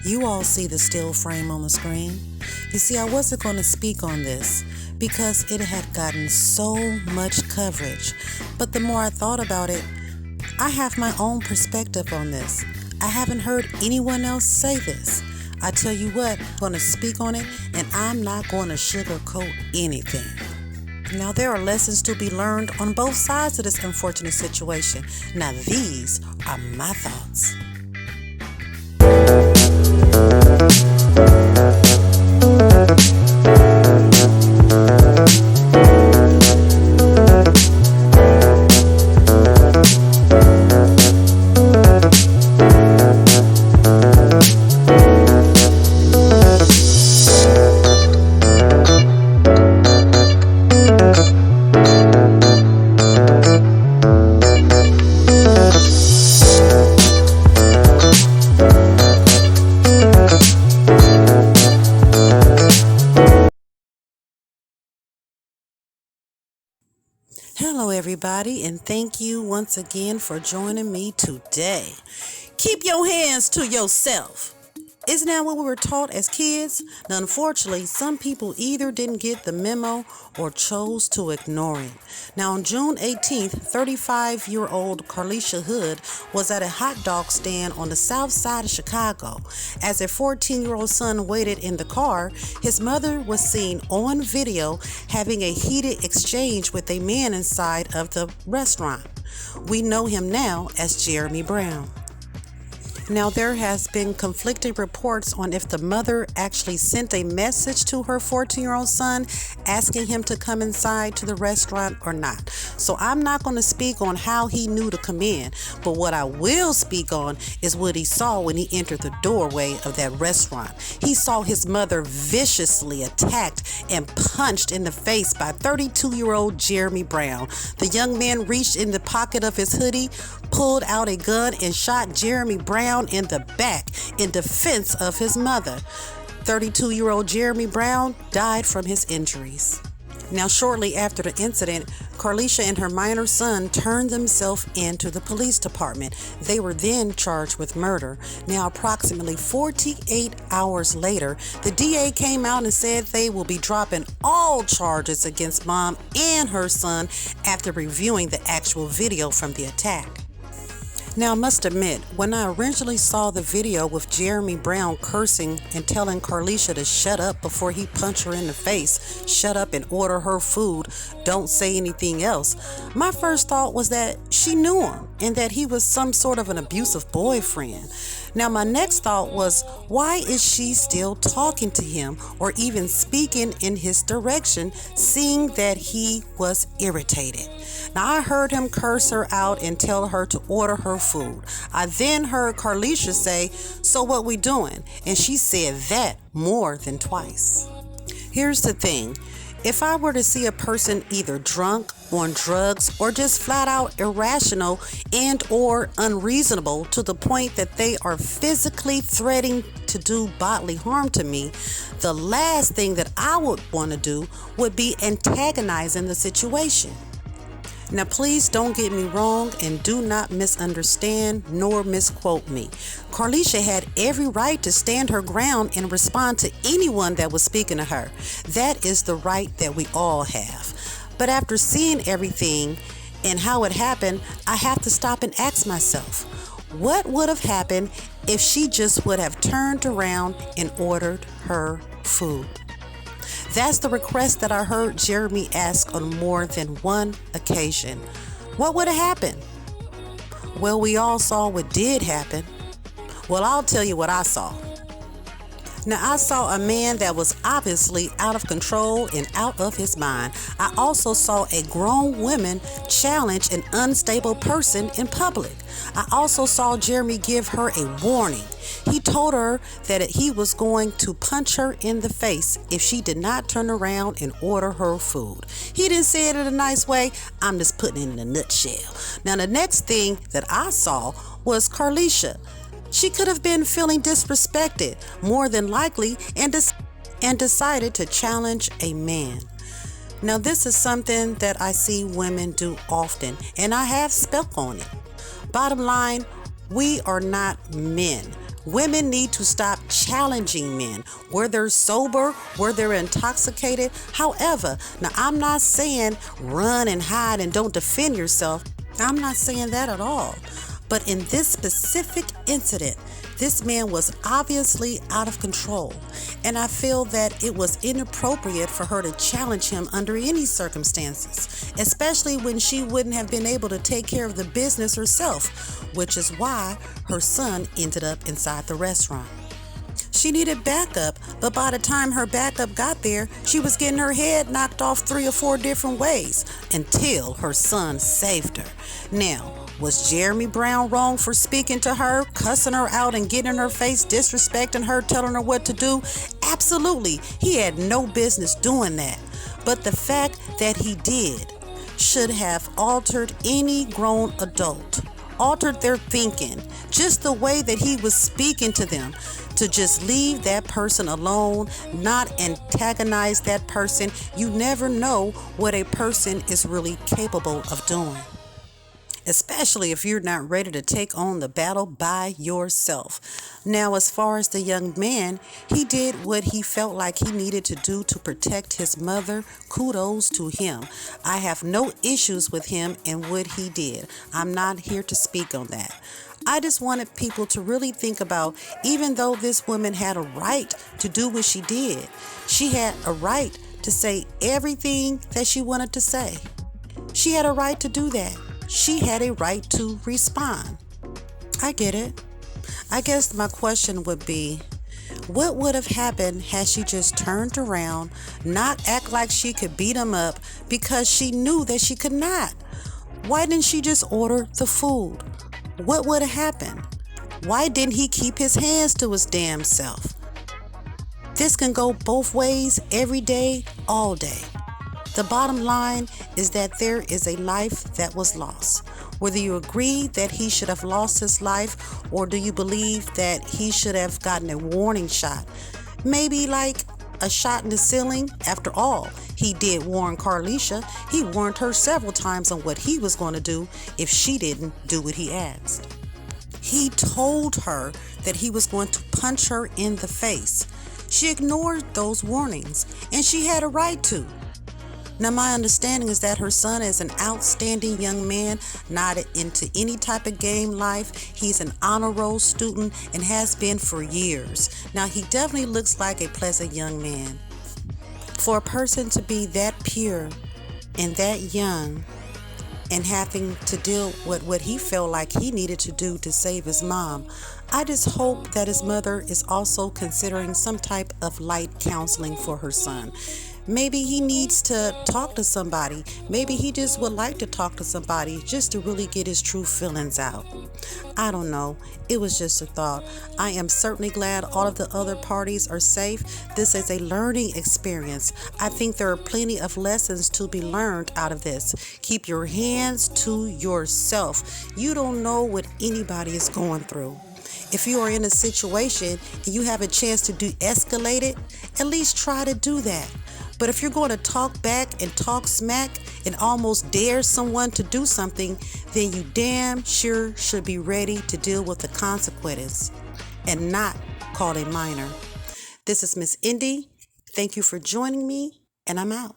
You all see the still frame on the screen. You see, I wasn't going to speak on this because it had gotten so much coverage. But the more I thought about it, I have my own perspective on this. I haven't heard anyone else say this. I tell you what, I'm going to speak on it, and I'm not going to sugarcoat anything. Now, there are lessons to be learned on both sides of this unfortunate situation. Now, these are my thoughts. Hello, everybody, and thank you once again for joining me today. Keep your hands to yourself. Isn't that what we were taught as kids? Now, unfortunately, some people either didn't get the memo or chose to ignore it. Now, on June 18th, 35-year-old Carlisha Hood was at a hot dog stand on the south side of Chicago. As a 14-year-old son waited in the car, his mother was seen on video having a heated exchange with a man inside of the restaurant. We know him now as Jeremy Brown. Now, there has been conflicting reports on if the mother actually sent a message to her 14-year-old son asking him to come inside to the restaurant or not. So I'm not going to speak on how he knew to come in, but what I will speak on is what he saw when he entered the doorway of that restaurant. He saw his mother viciously attacked and punched in the face by 32-year-old Jeremy Brown. The young man reached in the pocket of his hoodie, pulled out a gun, and shot Jeremy Brown in the back in defense of his mother. 32-year-old Jeremy Brown died from his injuries. Now, shortly after the incident, Carlisha and her minor son turned themselves into the police department. They were then charged with murder. Now, approximately 48 hours later, the DA came out and said they will be dropping all charges against mom and her son after reviewing the actual video from the attack. Now, I must admit, when I originally saw the video with Jeremy Brown cursing and telling Carlisha to shut up before he punched her in the face, shut up and order her food, don't say anything else, my first thought was that she knew him and that he was some sort of an abusive boyfriend. Now, my next thought was, why is she still talking to him or even speaking in his direction, seeing that he was irritated? Now, I heard him curse her out and tell her to order her food. I then heard Carlisha say, "So what we doing?" And she said that more than twice. Here's the thing. If I were to see a person either drunk, on drugs, or just flat out irrational and or unreasonable to the point that they are physically threatening to do bodily harm to me, the last thing that I would want to do would be antagonizing the situation. Now, please don't get me wrong and do not misunderstand nor misquote me. Carlisha had every right to stand her ground and respond to anyone that was speaking to her. That is the right that we all have. But after seeing everything and how it happened, I have to stop and ask myself, what would have happened if she just would have turned around and ordered her food? That's the request that I heard Jeremy ask on more than one occasion. What would have happened? Well, we all saw what did happen. Well, I'll tell you what I saw. Now, I saw a man that was obviously out of control and out of his mind. I also saw a grown woman challenge an unstable person in public. I also saw Jeremy give her a warning. He told her that he was going to punch her in the face if she did not turn around and order her food. He didn't say it in a nice way. I'm just putting it in a nutshell. Now, the next thing that I saw was Carlisha. She could have been feeling disrespected, more than likely, and decided to challenge a man. Now, this is something that I see women do often, and I have spoke on it. Bottom line, we are not men. Women need to stop challenging men, whether sober, whether intoxicated. However, now I'm not saying run and hide and don't defend yourself. I'm not saying that at all. But in this specific incident, this man was obviously out of control, and I feel that it was inappropriate for her to challenge him under any circumstances, especially when she wouldn't have been able to take care of the business herself, which is why her son ended up inside the restaurant. She needed backup, but by the time her backup got there, she was getting her head knocked off 3 or 4 different ways until her son saved her. Now, was Jeremy Brown wrong for speaking to her, cussing her out and getting in her face, disrespecting her, telling her what to do? Absolutely. He had no business doing that. But the fact that he did should have altered any grown adult, altered their thinking, just the way that he was speaking to them, to just leave that person alone, not antagonize that person. You never know what a person is really capable of doing, especially if you're not ready to take on the battle by yourself. Now, as far as the young man, he did what he felt like he needed to do to protect his mother. Kudos to him. I have no issues with him and what he did. I'm not here to speak on that. I just wanted people to really think about, even though this woman had a right to do what she did, she had a right to say everything that she wanted to say. She had a right to do that. She had a right to respond. I get it. I guess my question would be, what would have happened had she just turned around, not act like she could beat him up because she knew that she could not? Why didn't she just order the food? What would have happened? Why didn't he keep his hands to his damn self? This can go both ways, every day, all day. The bottom line is that there is a life that was lost. Whether you agree that he should have lost his life, or do you believe that he should have gotten a warning shot? Maybe like a shot in the ceiling. After all, he did warn Carlisha. He warned her several times on what he was going to do if she didn't do what he asked. He told her that he was going to punch her in the face. She ignored those warnings, and she had a right to. Now, my understanding is that her son is an outstanding young man, not into any type of game life. He's an honor roll student and has been for years. Now, he definitely looks like a pleasant young man. For a person to be that pure and that young and having to deal with what he felt like he needed to do to save his mom, I just hope that his mother is also considering some type of light counseling for her son. Maybe he needs to talk to somebody. Maybe he just would like to talk to somebody just to really get his true feelings out. I don't know. It was just a thought. I am certainly glad all of the other parties are safe. This is a learning experience. I think there are plenty of lessons to be learned out of this. Keep your hands to yourself. You don't know what anybody is going through. If you are in a situation and you have a chance to de-escalate it, at least try to do that. But if you're going to talk back and talk smack and almost dare someone to do something, then you damn sure should be ready to deal with the consequences and not call a minor. This is Miss Indy. Thank you for joining me, and I'm out.